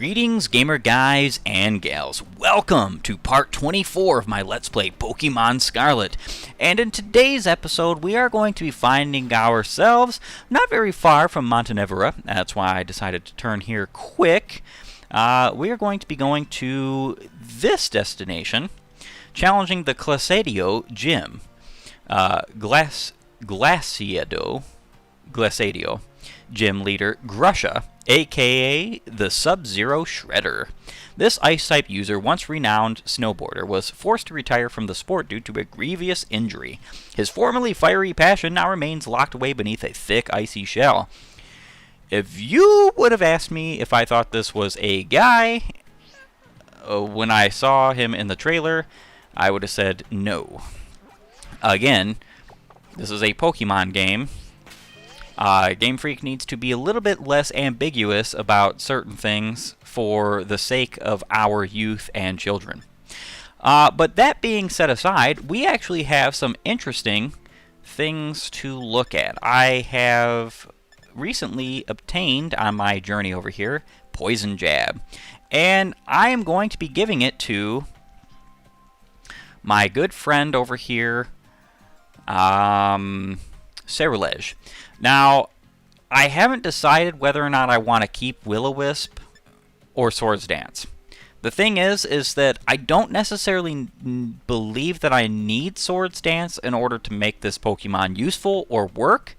Greetings, gamer guys and gals. Welcome to part 24 of my Let's Play Pokémon Scarlet. And in today's episode, we are going to be finding ourselves not very far from Montenevera. That's why I decided to turn here quick. We are going to be going to this destination, challenging the Glaciadio Gym. Glaciadio Gym leader Grush, aka the Sub-Zero Shredder. This Ice-type user, once renowned snowboarder, was forced to retire from the sport due to a grievous injury. His formerly fiery passion now remains locked away beneath a thick, icy shell. If you would have asked me if I thought this was a guy when I saw him in the trailer, I would have said no. Again, this is a Pokemon game. Game Freak needs to be a little bit less ambiguous about certain things for the sake of our youth and children. But that being set aside, we actually have some interesting things to look at. I have recently obtained, on my journey over here, Poison Jab. And I am going to be giving it to my good friend over here, Scarlet. Now, I haven't decided whether or not I want to keep Will-O-Wisp or Swords Dance. The thing is that I don't necessarily believe that I need Swords Dance in order to make this Pokemon useful or work.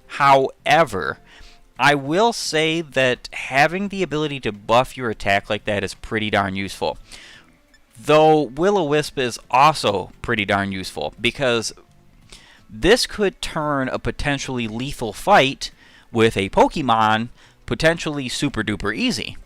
However, I will say that having the ability to buff your attack like that is pretty darn useful. Though Will-O-Wisp is also pretty darn useful, because this could turn a potentially lethal fight with a Pokemon potentially super duper easy,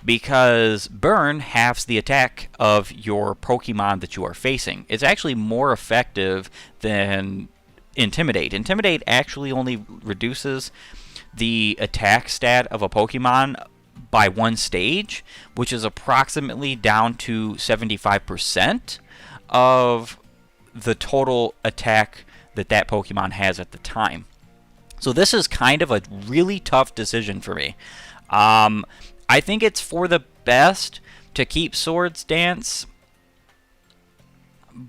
because Burn halves the attack of your Pokemon that you are facing. It's actually more effective than Intimidate. Intimidate actually only reduces the attack stat of a Pokemon by one stage, which is approximately down to 75% of the total attack that Pokemon has at the time. So this is kind of a really tough decision for me. I think it's for the best to keep Swords Dance,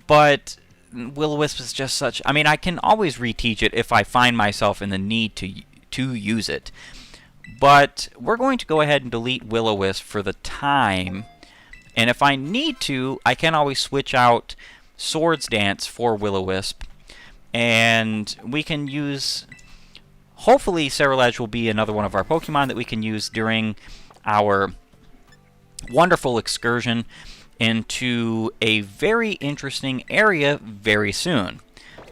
but Will-O-Wisp is just such... I mean, I can always reteach it if I find myself in the need to use it. But we're going to go ahead and delete Will-O-Wisp for the time. And if I need to, I can always switch out Swords Dance for Will-O-Wisp. And we can use... Hopefully, Scarlet will be another one of our Pokemon that we can use during our wonderful excursion into a very interesting area very soon.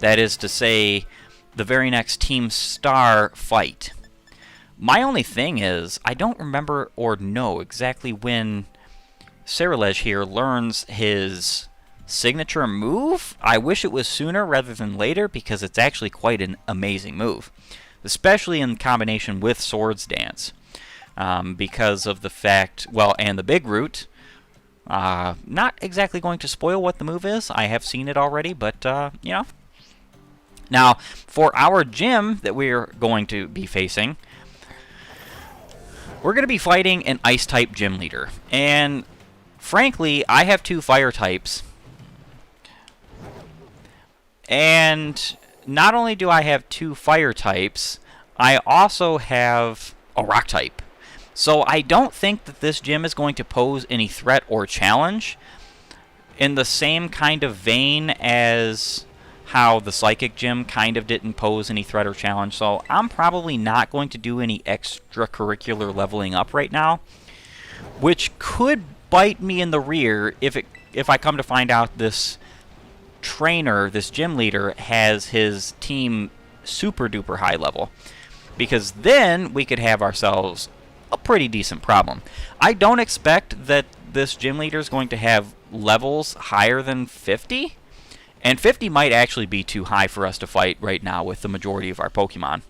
That is to say, the very next Team Star fight. My only thing is, I don't remember or know exactly when Scarlet here learns his signature move. I wish it was sooner rather than later, because it's actually quite an amazing move, especially in combination with Swords Dance, because of the fact, well, and the Big Root. Not exactly going to spoil what the move is. I have seen it already, but you know. Now, for our gym that we're going to be facing, we're going to be fighting an Ice-type gym leader, and frankly, I have two Fire types. And not only do I have two Fire types, I also have a Rock type. So I don't think that this gym is going to pose any threat or challenge, in the same kind of vein as how the Psychic gym kind of didn't pose any threat or challenge. So I'm probably not going to do any extracurricular leveling up right now, which could bite me in the rear if I come to find out this trainer, this gym leader, has his team super duper high level, because then we could have ourselves a pretty decent problem. I don't expect that this gym leader is going to have levels higher than 50, and 50 might actually be too high for us to fight right now with the majority of our Pokemon.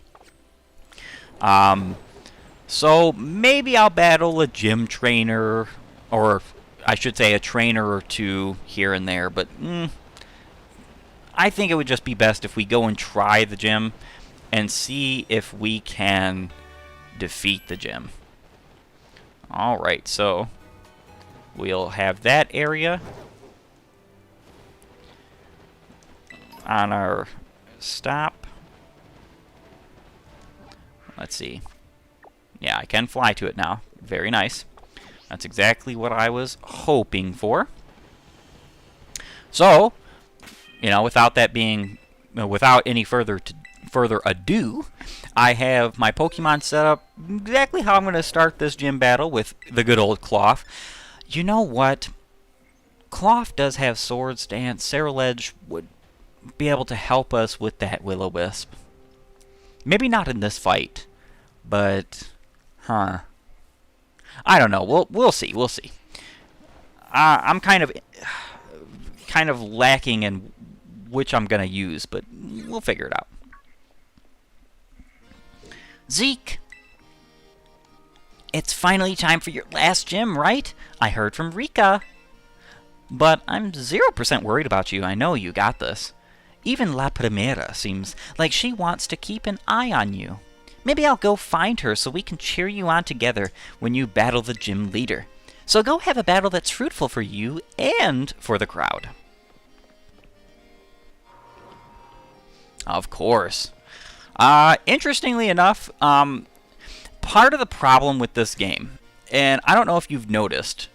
So maybe I'll battle a gym trainer, or I should say a trainer or two here and there, but I think it would just be best if we go and try the gym and see if we can defeat the gym. Alright, so we'll have that area on our stop. Let's see. Yeah, I can fly to it now. Very nice. That's exactly what I was hoping for. So, you know, without that being, without any further ado, I have my Pokemon set up exactly how I'm going to start this gym battle with the good old Cloth. You know what? Cloth does have Swords Dance. Ceruledge would be able to help us with that Will-O-Wisp. Maybe not in this fight, but I don't know. We'll see. We'll see. I'm kind of lacking in which I'm gonna use, but we'll figure it out. Zeke, it's finally time for your last gym, right? I heard from Rika. But I'm 0% worried about you. I know you got this. Even La Primera seems like she wants to keep an eye on you. Maybe I'll go find her so we can cheer you on together when you battle the gym leader. So go have a battle that's fruitful for you and for the crowd. Of course. Interestingly enough, part of the problem with this game, and I don't know if you've noticed,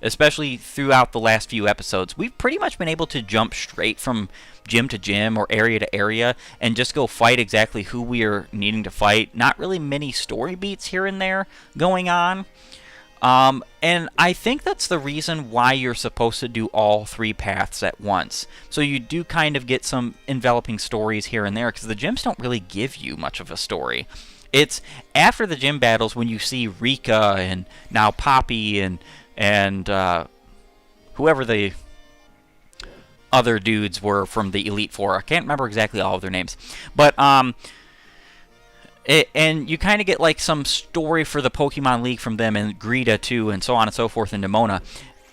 especially throughout the last few episodes, we've pretty much been able to jump straight from gym to gym or area to area and just go fight exactly who we are needing to fight. Not really many story beats here and there going on. And I think that's the reason why you're supposed to do all three paths at once. So you do kind of get some enveloping stories here and there, because the gyms don't really give you much of a story. It's after the gym battles when you see Rika and now Poppy and whoever the other dudes were from the Elite Four. I can't remember exactly all of their names. But, and you kind of get like some story for the Pokemon League from them, and Greta too, and so on and so forth, and Nimona.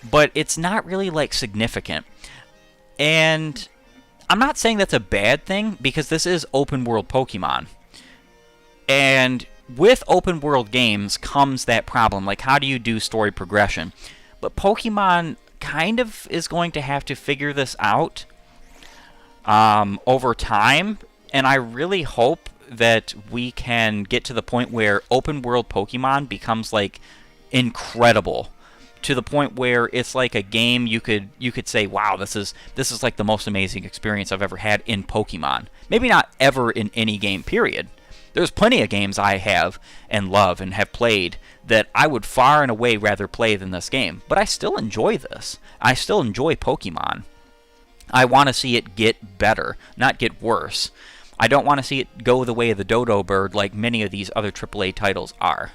But it's not really like significant. And I'm not saying that's a bad thing, because this is open world Pokemon. And with open world games comes that problem. Like, how do you do story progression? But Pokemon kind of is going to have to figure this out over time. And I really hope that we can get to the point where open world Pokemon becomes like incredible, to the point where it's like a game you could say, wow, this is like the most amazing experience I've ever had in Pokemon. Maybe not ever in any game, period. There's plenty of games I have and love and have played that I would far and away rather play than this game. But I still enjoy this. I still enjoy Pokemon. I want to see it get better, not get worse. I don't want to see it go the way of the dodo bird like many of these other AAA titles are.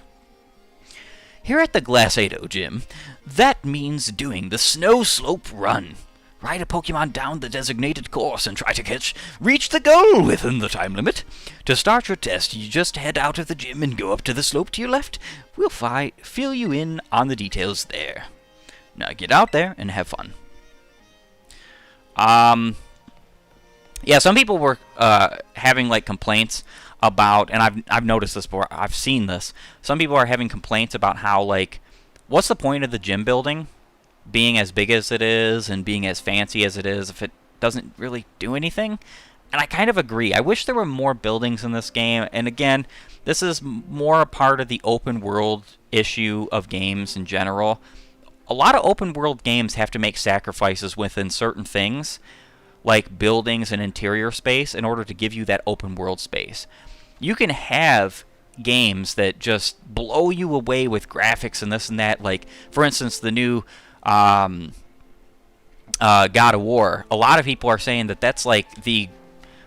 Here at the Glassado Gym, that means doing the Snow Slope Run. Ride a Pokemon down the designated course and try to reach the goal within the time limit. To start your test, you just head out of the gym and go up to the slope to your left. We'll fill you in on the details there. Now get out there and have fun. Yeah, some people were having like complaints about, and I've noticed this before, I've seen this. Some people are having complaints about how, like, what's the point of the gym building being as big as it is and being as fancy as it is if it doesn't really do anything? And I kind of agree. I wish there were more buildings in this game. And again, this is more a part of the open world issue of games in general. A lot of open world games have to make sacrifices within certain things, like buildings and interior space, in order to give you that open world space. You can have games that just blow you away with graphics and this and that. Like, for instance, the new God of War. A lot of people are saying that that's like the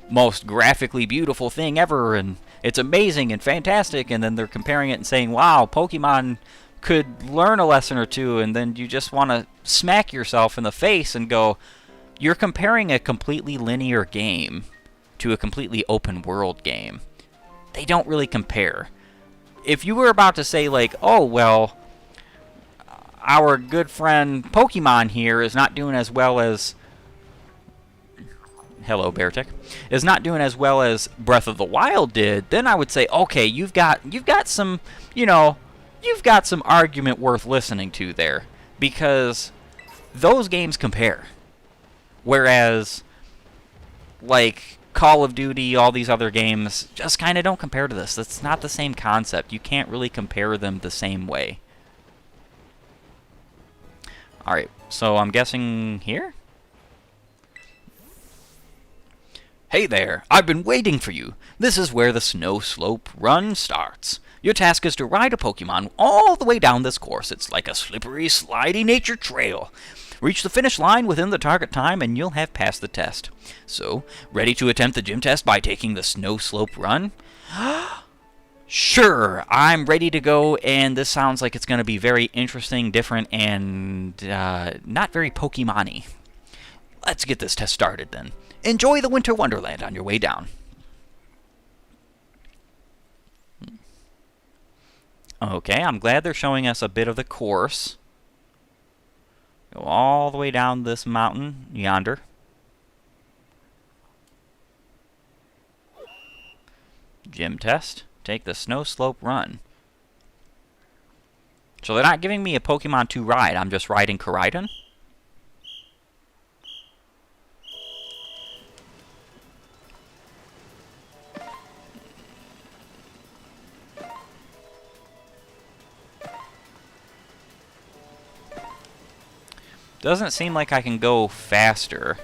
most graphically beautiful thing ever, and it's amazing and fantastic, and then they're comparing it and saying, wow, Pokemon could learn a lesson or two, and then you just want to smack yourself in the face and go, you're comparing a completely linear game to a completely open world game. They don't really compare. If you were about to say, like, oh, well, our good friend Pokemon here is not doing as well as... Hello, Beartech. Is not doing as well as Breath of the Wild did, then I would say, okay, you've got some, you know, you've got some argument worth listening to there, because those games compare. Whereas, like Call of Duty, all these other games just kind of don't compare to this. It's not the same concept. You can't really compare them the same way. Alright, so I'm guessing here? Hey there, I've been waiting for you. This is where the Snow Slope Run starts. Your task is to ride a Pokemon all the way down this course. It's like a slippery, slidey nature trail. Reach the finish line within the target time and you'll have passed the test. So, ready to attempt the gym test by taking the Snow Slope Run? Sure, I'm ready to go, and this sounds like it's going to be very interesting, different, and not very Pokemon-y. Let's get this test started then. Enjoy the Winter Wonderland on your way down. Okay, I'm glad they're showing us a bit of the course. Go all the way down this mountain yonder. Gym test. Take the Snow Slope Run. So they're not giving me a Pokemon to ride. I'm just riding Koraidon. Doesn't seem like I can go faster.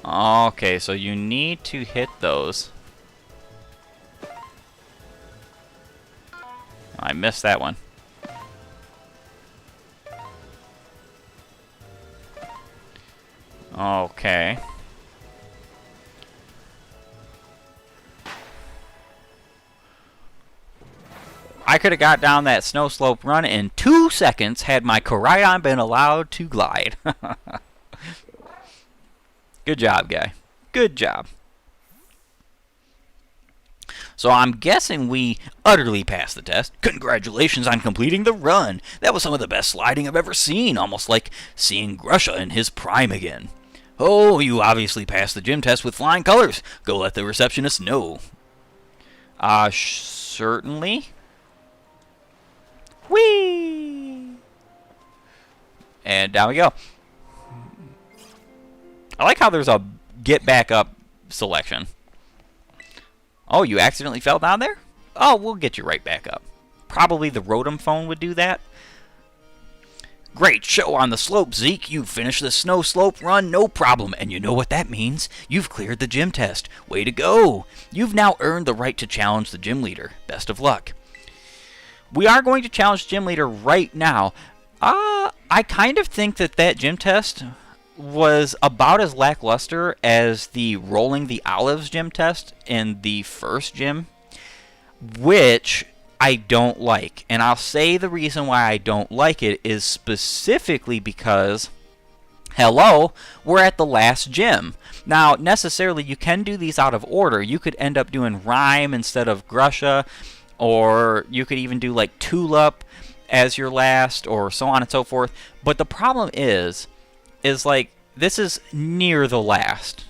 Okay, so you need to hit those. I missed that one. Okay. I could have got down that Snow Slope Run in 2 seconds had my Koraidon been allowed to glide. Good job, guy. Good job. So I'm guessing we utterly passed the test. Congratulations on completing the run. That was some of the best sliding I've ever seen. Almost like seeing Grush in his prime again. Oh, you obviously passed the gym test with flying colors. Go let the receptionist know. Certainly. Whee! And down we go. I like how there's a get back up selection. Oh, you accidentally fell down there? Oh, we'll get you right back up. Probably the Rotom phone would do that. Great show on the slope, Zeke. You finished the Snow Slope Run, no problem. And you know what that means? You've cleared the gym test. Way to go. You've now earned the right to challenge the gym leader. Best of luck. We are going to challenge gym leader right now. I kind of think that gym test was about as lackluster as the rolling the olives gym test in the first gym, which I don't like. And I'll say the reason why I don't like it is specifically because, hello, we're at the last gym. Now, necessarily, you can do these out of order. You could end up doing Rhyme instead of Grusha, or you could even do like Tulip as your last, or so on and so forth. But the problem is like, this is near the last.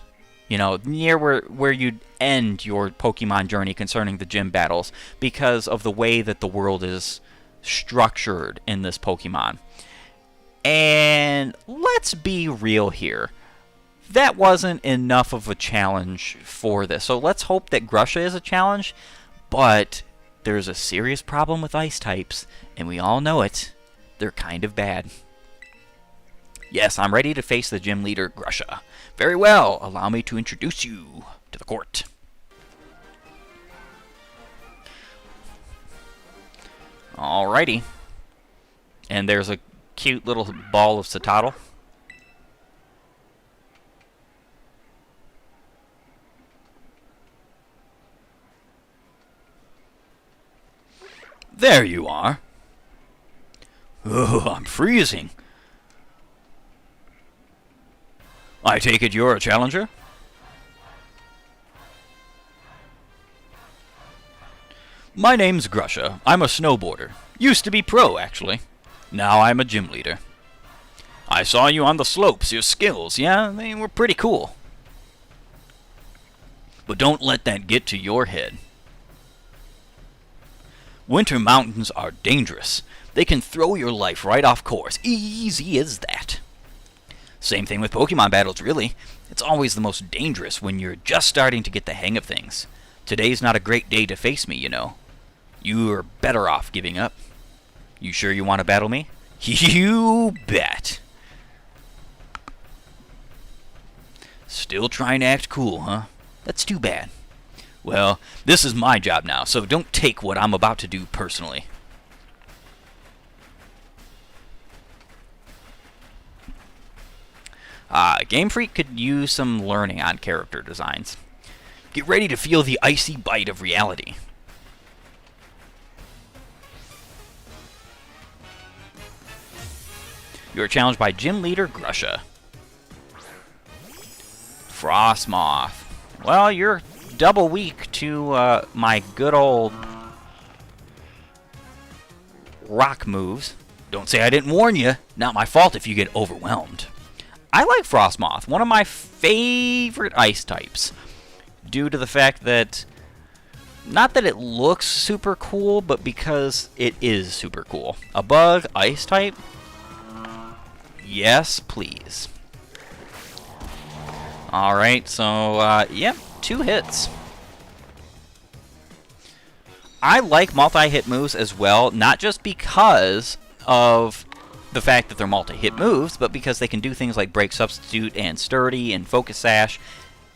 You know, near where you'd end your Pokemon journey concerning the gym battles, because of the way that the world is structured in this Pokemon. And let's be real here. That wasn't enough of a challenge for this. So let's hope that Grusha is a challenge, but there's a serious problem with ice types, and we all know it. They're kind of bad. Yes, I'm ready to face the gym leader, Grusha. Very well, allow me to introduce you to the court. Alrighty. And there's a cute little ball of Citadel. There you are. Oh, I'm freezing. I take it you're a challenger? My name's Grusha. I'm a snowboarder. Used to be pro, actually. Now I'm a gym leader. I saw you on the slopes. Your skills, yeah, they were pretty cool. but don't let that get to your head. Winter mountains are dangerous. They can throw your life right off course. Easy as that. Same thing with Pokemon battles, really. It's always the most dangerous when you're just starting to get the hang of things. Today's not a great day to face me, you know. You're better off giving up. You sure you want to battle me? You bet. Still trying to act cool, huh? That's too bad. Well, this is my job now, so don't take what I'm about to do personally. Game Freak could use some learning on character designs. Get ready to feel the icy bite of reality. You are challenged by Gym Leader Grush. Frostmoth. Well, you're double weak to my good old rock moves. Don't say I didn't warn you. Not my fault if you get overwhelmed. I like Frostmoth, one of my favorite ice types, due to the fact that, not that it looks super cool, but because it is super cool. A bug ice type? Yes, please. Alright, so, yep, 2 hits. I like multi-hit moves as well, not just because of the fact that they're multi-hit moves, but because they can do things like Break Substitute and Sturdy and Focus Sash,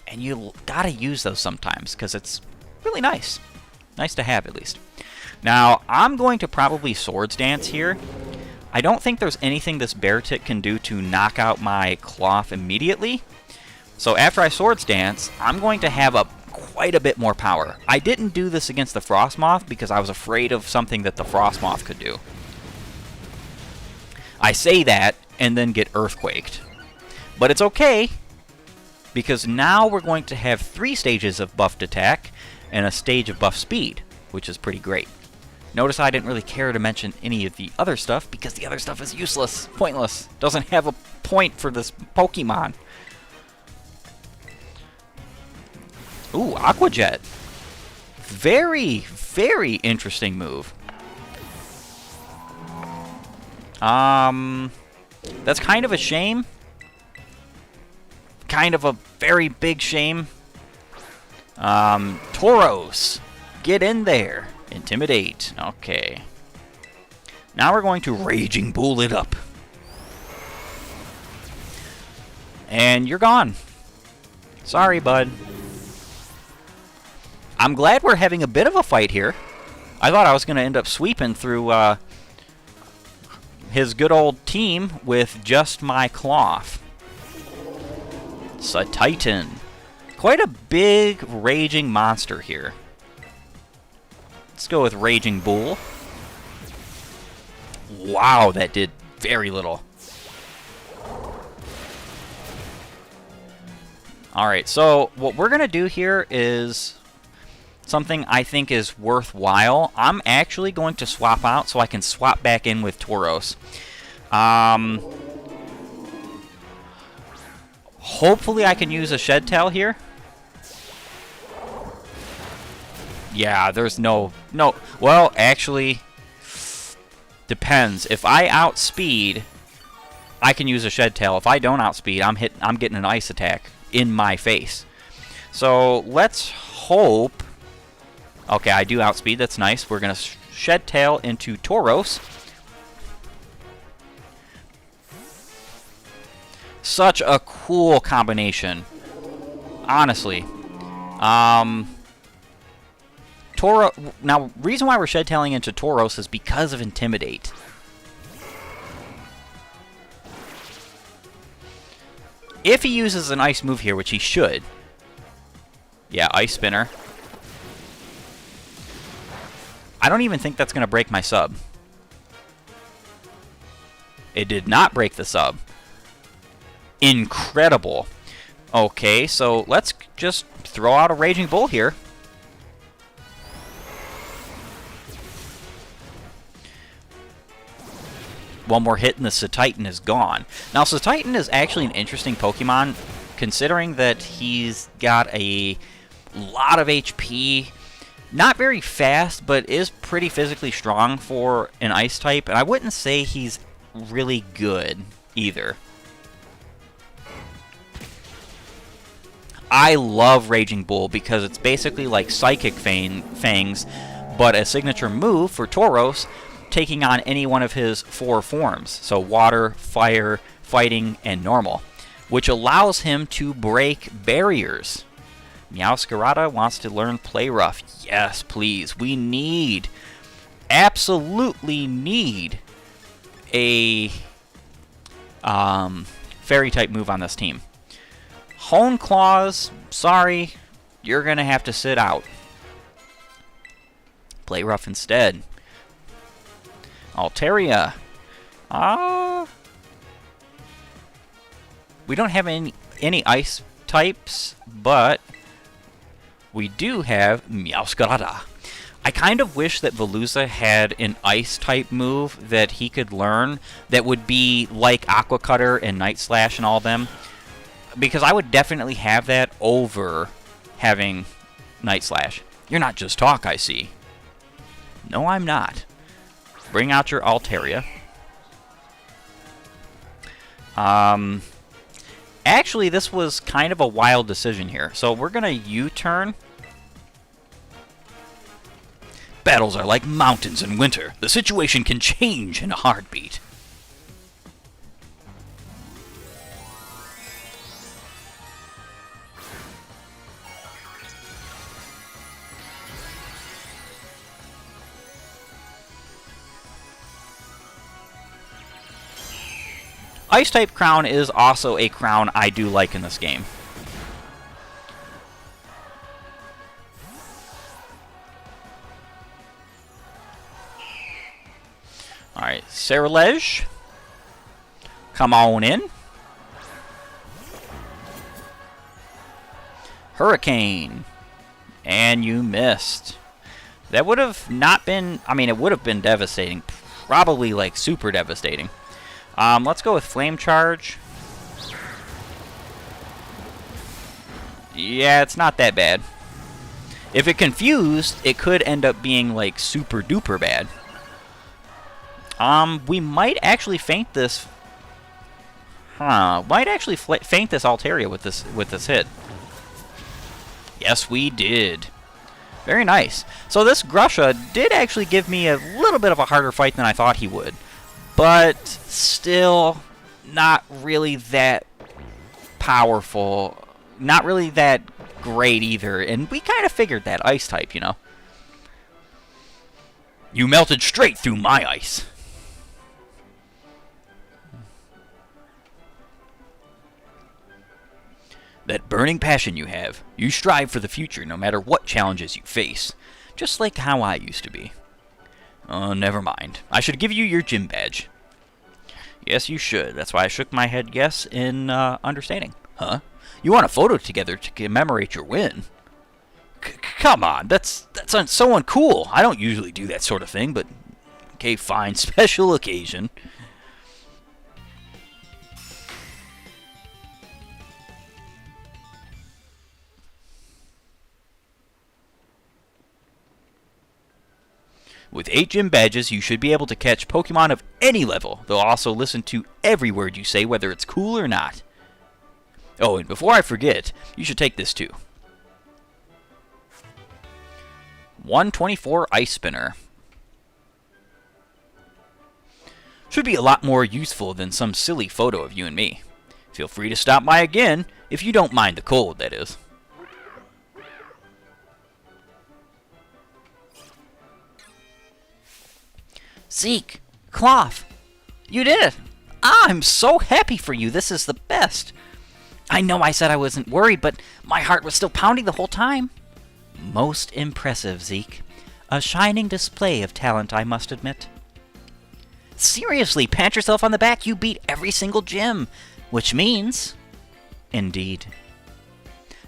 and you gotta use those sometimes, because it's really nice. Nice to have, at least. Now, I'm going to probably Swords Dance here. I don't think there's anything this Beartic can do to knock out my Cloth immediately. So after I Swords Dance, I'm going to have quite a bit more power. I didn't do this against the Frostmoth because I was afraid of something that the Frostmoth could do. I say that and then get Earthquaked. But it's okay, because now we're going to have 3 stages of buffed attack and a stage of buff speed, which is pretty great. Notice I didn't really care to mention any of the other stuff, because the other stuff is useless, pointless, doesn't have a point for this Pokemon. Ooh, Aqua Jet. Very, very interesting move. That's kind of a shame. Kind of a very big shame. Tauros. Get in there. Intimidate. Okay. Now we're going to Raging Bull it up. And you're gone. Sorry, bud. I'm glad we're having a bit of a fight here. I thought I was going to end up sweeping through his good old team with just my Cloth. Titan. Quite a big raging monster here. Let's go with Raging Bull. Wow, that did very little. Alright, so what we're going to do here is something I think is worthwhile. I'm actually going to swap out so I can swap back in with Tauros. Hopefully I can use a Shed Tail here. Yeah, there's no... Well, actually, depends. If I outspeed, I can use a Shed Tail. If I don't outspeed, I'm getting an Ice attack in my face. So let's hope... Okay, I do outspeed. That's nice. We're going to Shed Tail into Tauros. Such a cool combination. Honestly. Now, reason why we're Shed Tailing into Tauros is because of Intimidate. If he uses an Ice move here, which he should. Yeah, Ice Spinner. I don't even think that's going to break my sub. It did not break the sub. Incredible. Okay, so let's just throw out a Raging Bull here. One more hit and the Titan is gone. Now, Titan is actually an interesting Pokemon, considering that he's got a lot of HP. Not very fast, but is pretty physically strong for an ice type. And I wouldn't say he's really good either. I love Raging Bull because it's basically like Psychic Fangs, but a signature move for Tauros, taking on any one of his 4 forms. So water, fire, fighting, and normal, which allows him to break barriers. Meowscarada wants to learn Play Rough. Yes, please. We need, absolutely need, a fairy type move on this team. Hone Claws, sorry, you're going to have to sit out. Play Rough instead. Altaria. We don't have any ice types, but we do have Meowscarada. I kind of wish that Veluza had an ice type move that he could learn that would be like Aqua Cutter and Night Slash and all them. Because I would definitely have that over having Night Slash. You're not just talk, I see. No, I'm not. Bring out your Altaria. Actually, this was kind of a wild decision here. So we're going to U-turn. Battles are like mountains in winter. The situation can change in a heartbeat. Ice-type Crown is also a Crown I do like in this game. Alright, Ceruledge. Come on in. Hurricane. And you missed. That would have not been... I mean, it would have been devastating. Probably, like, super devastating. Let's go with Flame Charge. Yeah, it's not that bad. If it confused, it could end up being, like, super duper bad. We might actually feint this... Might actually feint this Altaria with this hit. Yes, we did. Very nice. So this Grusha did actually give me a little bit of a harder fight than I thought he would. But still not really that powerful. Not really that great either. And we kind of figured that ice type, you know. You melted straight through my ice. That burning passion you have. You strive for the future no matter what challenges you face. Just like how I used to be. Oh, never mind. I should give you your gym badge. Yes, you should. That's why I shook my head yes in understanding. Huh? You want a photo together to commemorate your win? Come on, that's so uncool. I don't usually do that sort of thing, but... Okay, fine. Special occasion. With 8 gym badges, you should be able to catch Pokemon of any level. They'll also listen to every word you say, whether it's cool or not. Oh, and before I forget, you should take this too. 124 Ice Spinner. Should be a lot more useful than some silly photo of you and me. Feel free to stop by again, if you don't mind the cold, that is. Zeke, Cloth, you did it! I'm so happy for you. This is the best. I know I said I wasn't worried, but my heart was still pounding the whole time. Most impressive, Zeke. A shining display of talent, I must admit. Seriously, pat yourself on the back. You beat every single gym, which means... Indeed.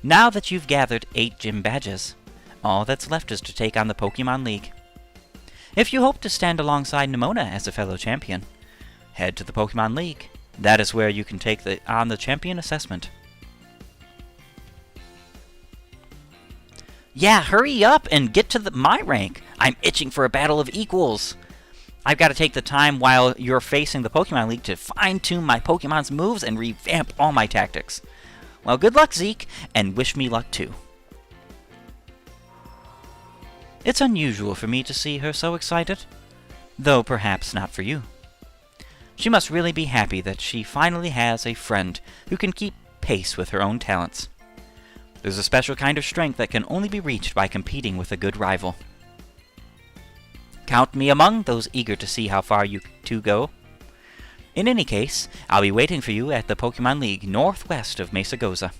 Now that you've gathered 8 gym badges, all that's left is to take on the Pokemon League. If you hope to stand alongside Nimona as a fellow champion, head to the Pokemon League. That is where you can take on the champion assessment. Yeah, hurry up and get to my rank. I'm itching for a battle of equals. I've got to take the time while you're facing the Pokemon League to fine-tune my Pokemon's moves and revamp all my tactics. Well, good luck, Zeke, and wish me luck too. It's unusual for me to see her so excited, though perhaps not for you. She must really be happy that she finally has a friend who can keep pace with her own talents. There's a special kind of strength that can only be reached by competing with a good rival. Count me among those eager to see how far you two go. In any case, I'll be waiting for you at the Pokemon League northwest of Mesa Goza.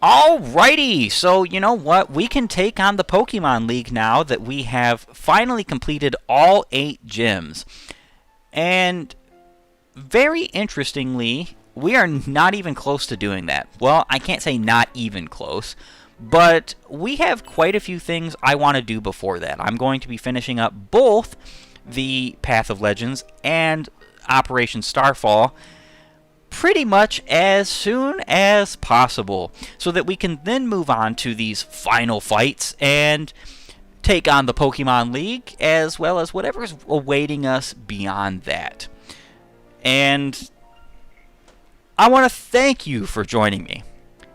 Alrighty, so you know what? We can take on the Pokemon League now that we have finally completed all 8 gyms. And very interestingly, we are not even close to doing that. Well, I can't say not even close, but we have quite a few things I want to do before that. I'm going to be finishing up both the Path of Legends and Operation Starfall pretty much as soon as possible, so that we can then move on to these final fights and take on the Pokemon League, as well as whatever is awaiting us beyond that. And I want to thank you for joining me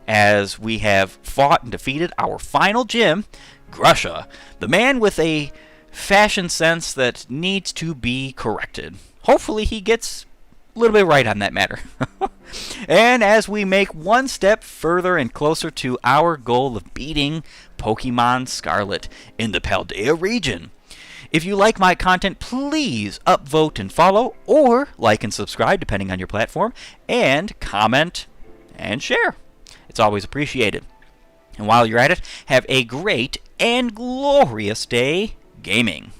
as we have fought and defeated our final gym, Grusha, the man with a fashion sense that needs to be corrected. Hopefully he gets a little bit right on that matter. And as we make one step further and closer to our goal of beating Pokemon Scarlet in the Paldea region. If you like my content, please upvote and follow, or like and subscribe depending on your platform, and comment and share. It's always appreciated. And while you're at it, have a great and glorious day gaming.